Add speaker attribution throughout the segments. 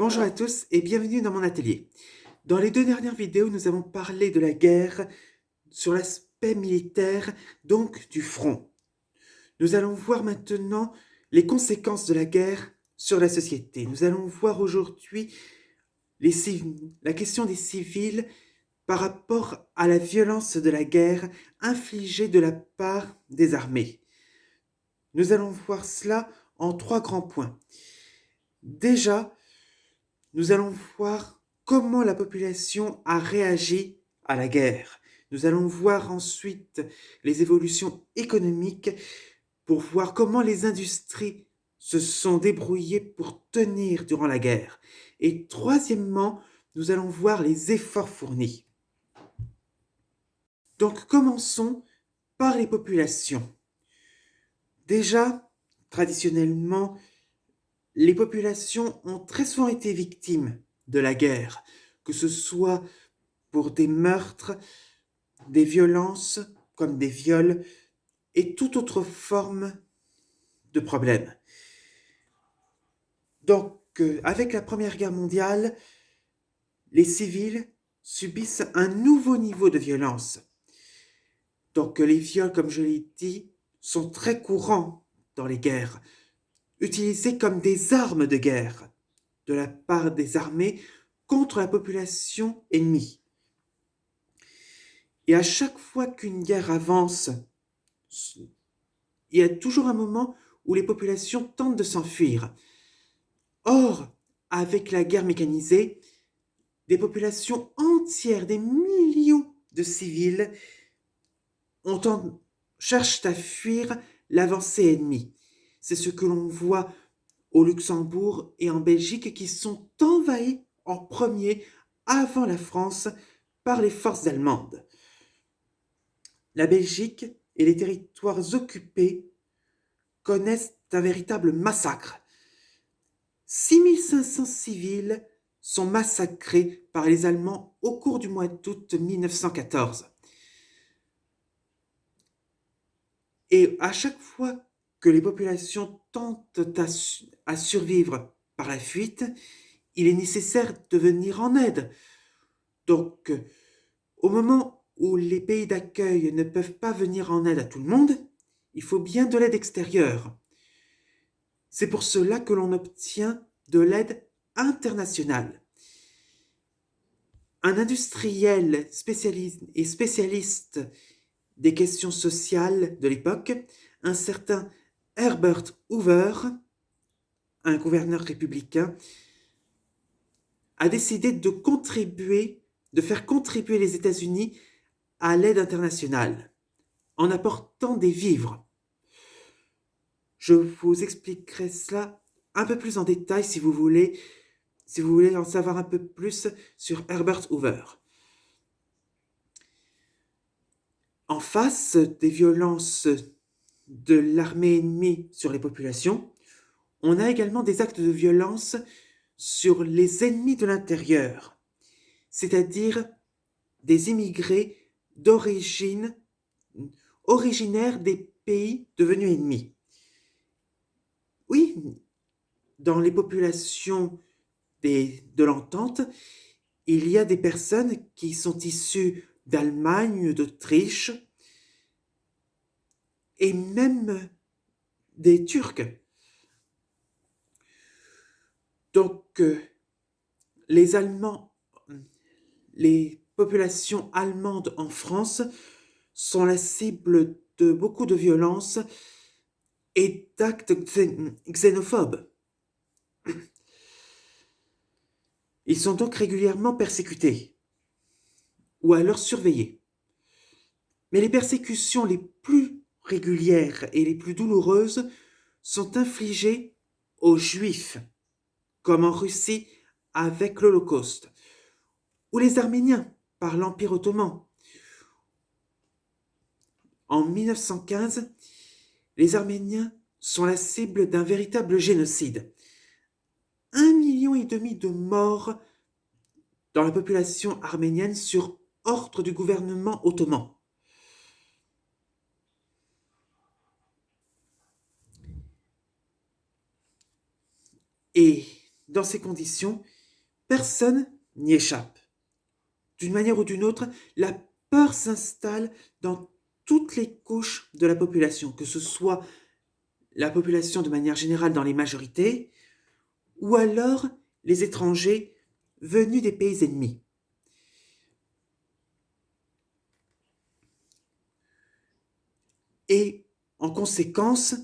Speaker 1: Bonjour à tous et bienvenue dans mon atelier. Dans les deux dernières vidéos, nous avons parlé de la guerre sur l'aspect militaire, donc du front. Nous allons voir maintenant les conséquences de la guerre sur la société. Nous allons voir aujourd'hui la question des civils par rapport à la violence de la guerre infligée de la part des armées. Nous allons voir cela en trois grands points. Déjà, nous allons voir comment la population a réagi à la guerre. Nous allons voir ensuite les évolutions économiques pour voir comment les industries se sont débrouillées pour tenir durant la guerre. Et troisièmement, nous allons voir les efforts fournis. Donc commençons par les populations. Déjà, traditionnellement, les populations ont très souvent été victimes de la guerre, que ce soit pour des meurtres, des violences comme des viols et toute autre forme de problème. Donc, avec la Première Guerre mondiale, les civils subissent un nouveau niveau de violence. Donc, les viols, comme je l'ai dit, sont très courants dans les guerres, utilisés comme des armes de guerre de la part des armées contre la population ennemie. Et à chaque fois qu'une guerre avance, il y a toujours un moment où les populations tentent de s'enfuir. Or, avec la guerre mécanisée, des populations entières, des millions de civils cherchent à fuir l'avancée ennemie. C'est ce que l'on voit au Luxembourg et en Belgique qui sont envahis en premier avant la France par les forces allemandes. La Belgique et les territoires occupés connaissent un véritable massacre. 6500 civils sont massacrés par les Allemands au cours du mois d'août 1914. Et à chaque fois que les populations tentent à survivre par la fuite, il est nécessaire de venir en aide. Donc, au moment où les pays d'accueil ne peuvent pas venir en aide à tout le monde, il faut bien de l'aide extérieure. C'est pour cela que l'on obtient de l'aide internationale. Un industriel spécialiste des questions sociales de l'époque, un certain Herbert Hoover, un gouverneur républicain, a décidé de faire contribuer les États-Unis à l'aide internationale en apportant des vivres. Je vous expliquerai cela un peu plus en détail si vous voulez en savoir un peu plus sur Herbert Hoover. En face des violences de l'armée ennemie sur les populations, on a également des actes de violence sur les ennemis de l'intérieur, c'est-à-dire des immigrés originaires des pays devenus ennemis. Oui, dans les populations de l'Entente, il y a des personnes qui sont issues d'Allemagne, d'Autriche et même des Turcs. Donc, les Allemands, les populations allemandes en France sont la cible de beaucoup de violences et d'actes xénophobes. Ils sont donc régulièrement persécutés ou alors surveillés. Mais les persécutions les plus régulières et les plus douloureuses sont infligées aux Juifs, comme en Russie avec l'Holocauste, ou les Arméniens par l'Empire ottoman. En 1915, les Arméniens sont la cible d'un véritable génocide. 1,5 million de morts dans la population arménienne sur ordre du gouvernement ottoman. Et dans ces conditions, personne n'y échappe. D'une manière ou d'une autre, la peur s'installe dans toutes les couches de la population, que ce soit la population de manière générale dans les majorités, ou alors les étrangers venus des pays ennemis. Et en conséquence,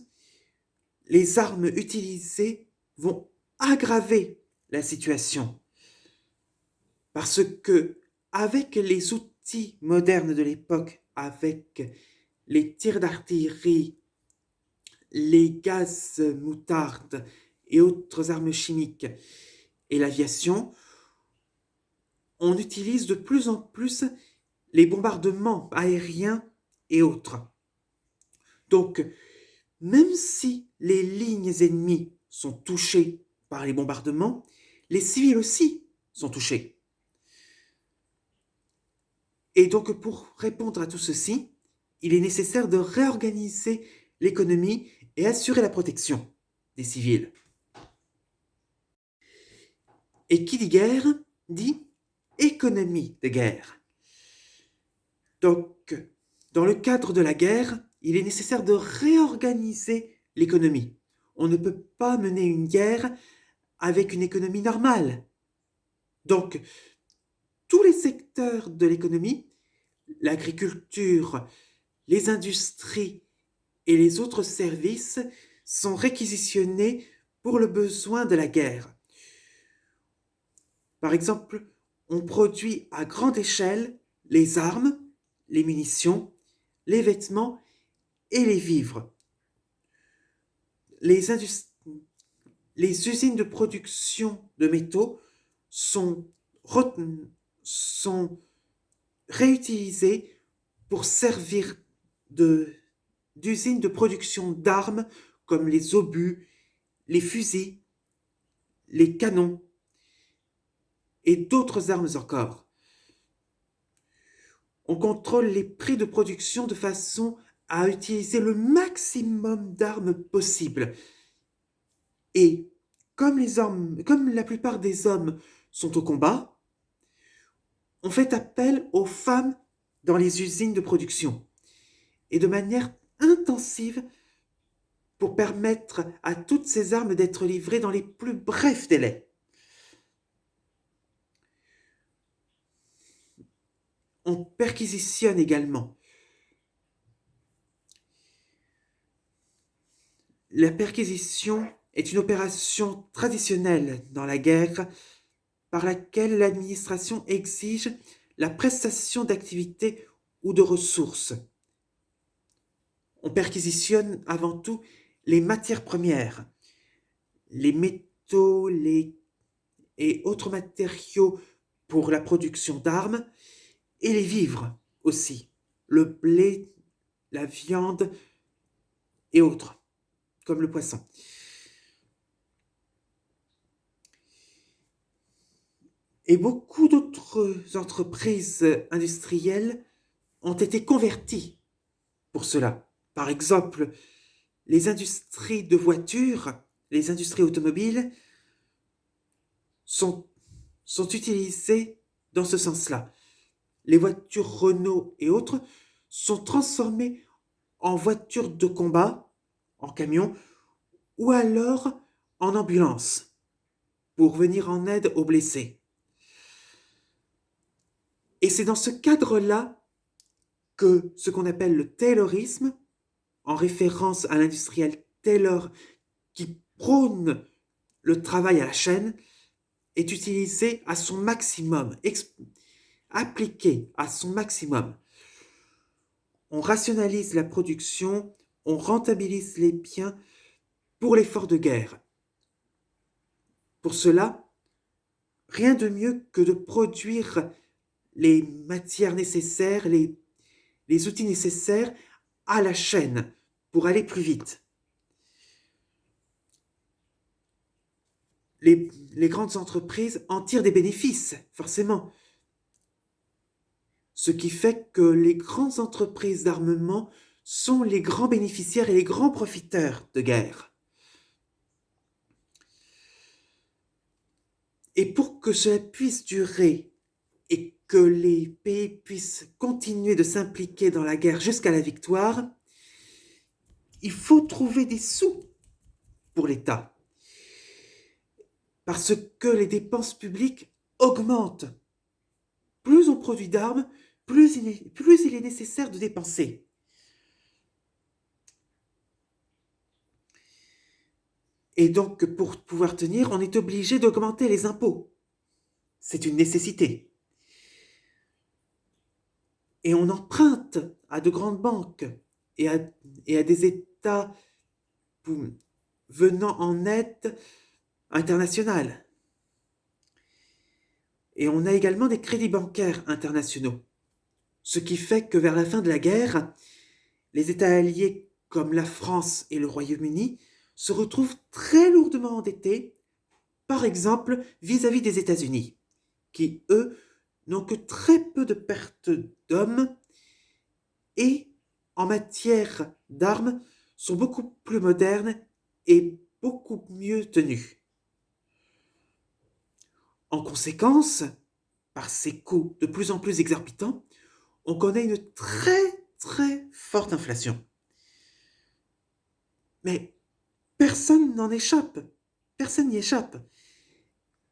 Speaker 1: les armes utilisées vont aggraver la situation. Parce que, avec les outils modernes de l'époque, avec les tirs d'artillerie, les gaz moutardes et autres armes chimiques et l'aviation, on utilise de plus en plus les bombardements aériens et autres. Donc, même si les lignes ennemies sont touchées par les bombardements, les civils aussi sont touchés. Et donc, pour répondre à tout ceci, il est nécessaire de réorganiser l'économie et assurer la protection des civils. Et qui dit guerre dit économie de guerre. Donc, dans le cadre de la guerre, il est nécessaire de réorganiser l'économie. On ne peut pas mener une guerre avec une économie normale. Donc, tous les secteurs de l'économie, l'agriculture, les industries et les autres services sont réquisitionnés pour le besoin de la guerre. Par exemple, on produit à grande échelle les armes, les munitions, les vêtements et les vivres. Les usines de production de métaux sont réutilisées pour servir d'usines de production d'armes comme les obus, les fusils, les canons et d'autres armes encore. On contrôle les prix de production de façon à utiliser le maximum d'armes possible. Et comme la plupart des hommes sont au combat, on fait appel aux femmes dans les usines de production et de manière intensive pour permettre à toutes ces armes d'être livrées dans les plus brefs délais. On perquisitionne également. La perquisition est une opération traditionnelle dans la guerre par laquelle l'administration exige la prestation d'activités ou de ressources. On perquisitionne avant tout les matières premières, les métaux et autres matériaux pour la production d'armes, et les vivres aussi, le blé, la viande et autres, comme le poisson. Et beaucoup d'autres entreprises industrielles ont été converties pour cela. Par exemple, les industries de voitures, les industries automobiles sont utilisées dans ce sens-là. Les voitures Renault et autres sont transformées en voitures de combat, en camions, ou alors en ambulance, pour venir en aide aux blessés. Et c'est dans ce cadre-là que ce qu'on appelle le taylorisme, en référence à l'industriel Taylor qui prône le travail à la chaîne, est utilisé à son maximum, appliqué à son maximum. On rationalise la production, on rentabilise les biens pour l'effort de guerre. Pour cela, rien de mieux que de produire les matières nécessaires, les outils nécessaires à la chaîne pour aller plus vite. Les grandes entreprises en tirent des bénéfices, forcément. Ce qui fait que les grandes entreprises d'armement sont les grands bénéficiaires et les grands profiteurs de guerre. Et pour que cela puisse durer et que les pays puissent continuer de s'impliquer dans la guerre jusqu'à la victoire, il faut trouver des sous pour l'État. Parce que les dépenses publiques augmentent. Plus on produit d'armes, plus il est nécessaire de dépenser. Et donc, pour pouvoir tenir, on est obligé d'augmenter les impôts. C'est une nécessité. Et on emprunte à de grandes banques et à des États venant en aide internationale. Et on a également des crédits bancaires internationaux. Ce qui fait que vers la fin de la guerre, les États alliés comme la France et le Royaume-Uni se retrouvent très lourdement endettés, par exemple vis-à-vis des États-Unis, qui, eux, n'ont que très peu de pertes d'hommes et, en matière d'armes, sont beaucoup plus modernes et beaucoup mieux tenus. En conséquence, par ces coûts de plus en plus exorbitants, on connaît une très forte inflation. Mais personne n'en échappe. Personne n'y échappe.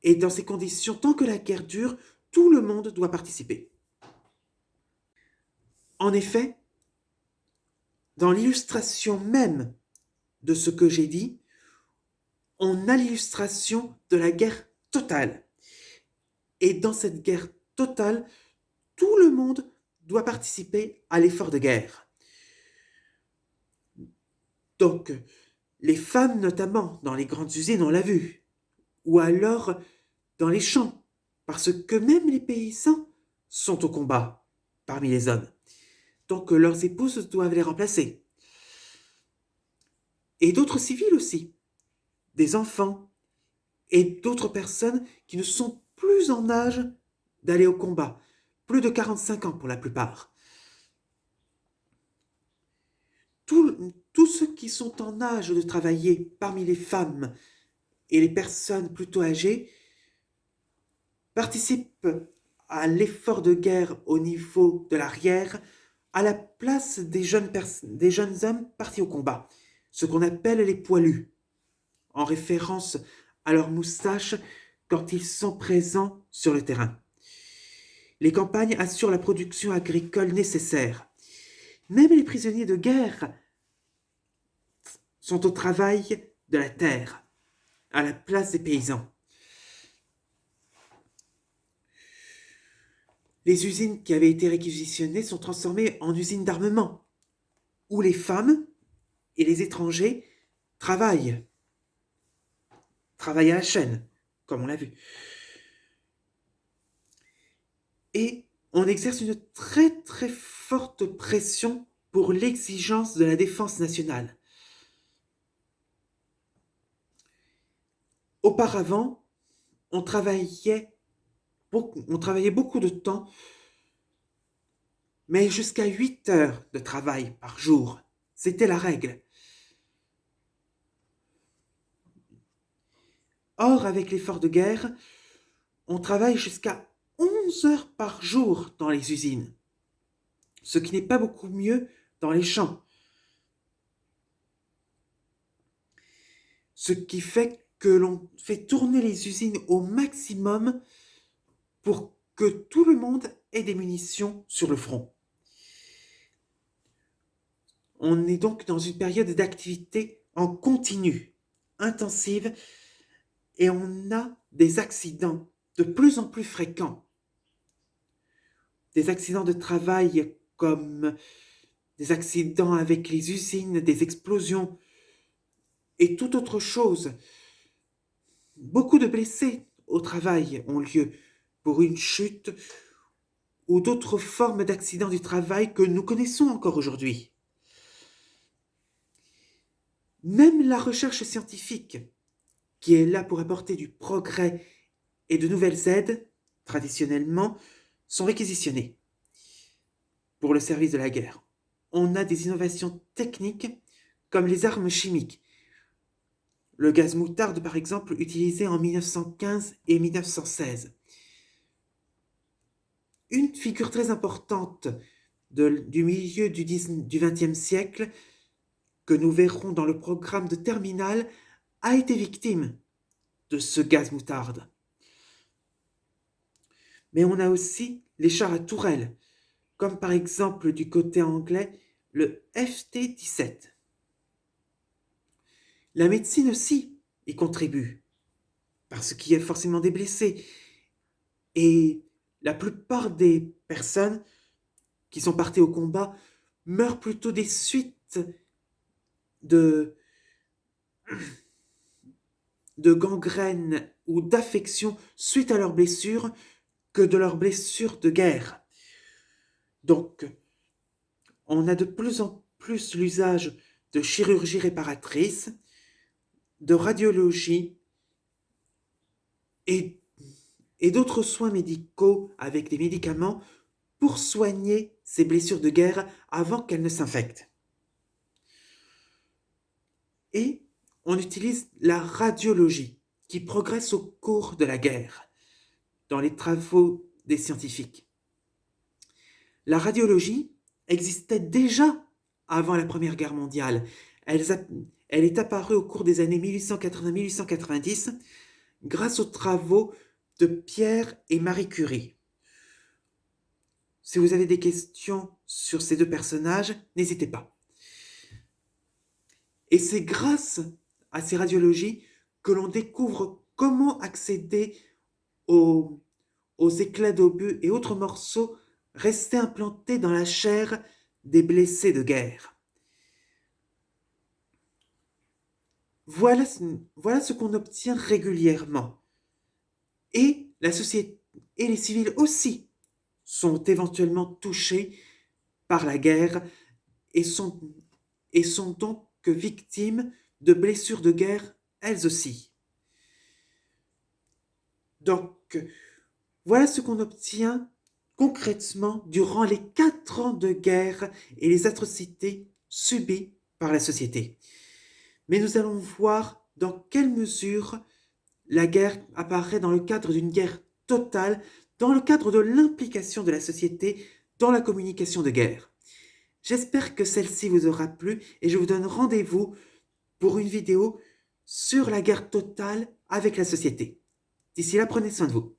Speaker 1: Et dans ces conditions, tant que la guerre dure, tout le monde doit participer. En effet, dans l'illustration même de ce que j'ai dit, on a l'illustration de la guerre totale. Et dans cette guerre totale, tout le monde doit participer à l'effort de guerre. Donc, les femmes notamment, dans les grandes usines, on l'a vu, ou alors dans les champs, parce que même les paysans sont au combat parmi les hommes. Donc leurs épouses doivent les remplacer. Et d'autres civils aussi, des enfants et d'autres personnes qui ne sont plus en âge d'aller au combat, plus de 45 ans pour la plupart. Tous ceux qui sont en âge de travailler parmi les femmes et les personnes plutôt âgées participent à l'effort de guerre au niveau de l'arrière à la place des jeunes hommes partis au combat, ce qu'on appelle les poilus, en référence à leurs moustaches quand ils sont présents sur le terrain. Les campagnes assurent la production agricole nécessaire. Même les prisonniers de guerre sont au travail de la terre, à la place des paysans. Les usines qui avaient été réquisitionnées sont transformées en usines d'armement, où les femmes et les étrangers travaillent à la chaîne, comme on l'a vu. Et on exerce une très forte pression pour l'exigence de la défense nationale. Auparavant, on travaillait beaucoup de temps, mais jusqu'à 8 heures de travail par jour. C'était la règle. Or, avec l'effort de guerre, on travaille jusqu'à 11 heures par jour dans les usines, ce qui n'est pas beaucoup mieux dans les champs. Ce qui fait que l'on fait tourner les usines au maximum pour que tout le monde ait des munitions sur le front. On est donc dans une période d'activité en continu, intensive, et on a des accidents de plus en plus fréquents. Des accidents de travail comme des accidents avec les usines, des explosions et toute autre chose. Beaucoup de blessés au travail ont lieu pour une chute ou d'autres formes d'accidents du travail que nous connaissons encore aujourd'hui. Même la recherche scientifique, qui est là pour apporter du progrès et de nouvelles aides, traditionnellement, sont réquisitionnées pour le service de la guerre. On a des innovations techniques comme les armes chimiques, le gaz moutarde par exemple utilisé en 1915 et 1916. Une figure très importante du milieu du XXe siècle, que nous verrons dans le programme de terminale, a été victime de ce gaz moutarde. Mais on a aussi les chars à tourelles, comme par exemple du côté anglais le FT-17. La médecine aussi y contribue, parce qu'il y a forcément des blessés. Et la plupart des personnes qui sont parties au combat meurent plutôt des suites de, de gangrène ou d'affections suite à leurs blessures que de leurs blessures de guerre. Donc, on a de plus en plus l'usage de chirurgie réparatrice, de radiologie et d'autres soins médicaux avec des médicaments pour soigner ces blessures de guerre avant qu'elles ne s'infectent. Et on utilise la radiologie qui progresse au cours de la guerre dans les travaux des scientifiques. La radiologie existait déjà avant la Première Guerre mondiale. Elle est apparue au cours des années 1880-1890 grâce aux travaux de Pierre et Marie Curie. Si vous avez des questions sur ces deux personnages, n'hésitez pas. Et c'est grâce à ces radiologies que l'on découvre comment accéder aux éclats d'obus et autres morceaux restés implantés dans la chair des blessés de guerre. Voilà ce qu'on obtient régulièrement. Et la société et les civils aussi sont éventuellement touchés par la guerre et sont donc victimes de blessures de guerre elles aussi. Donc, voilà ce qu'on obtient concrètement durant les 4 ans de guerre et les atrocités subies par la société. Mais nous allons voir dans quelle mesure la guerre apparaît dans le cadre d'une guerre totale, dans le cadre de l'implication de la société dans la communication de guerre. J'espère que celle-ci vous aura plu et je vous donne rendez-vous pour une vidéo sur la guerre totale avec la société. D'ici là, prenez soin de vous.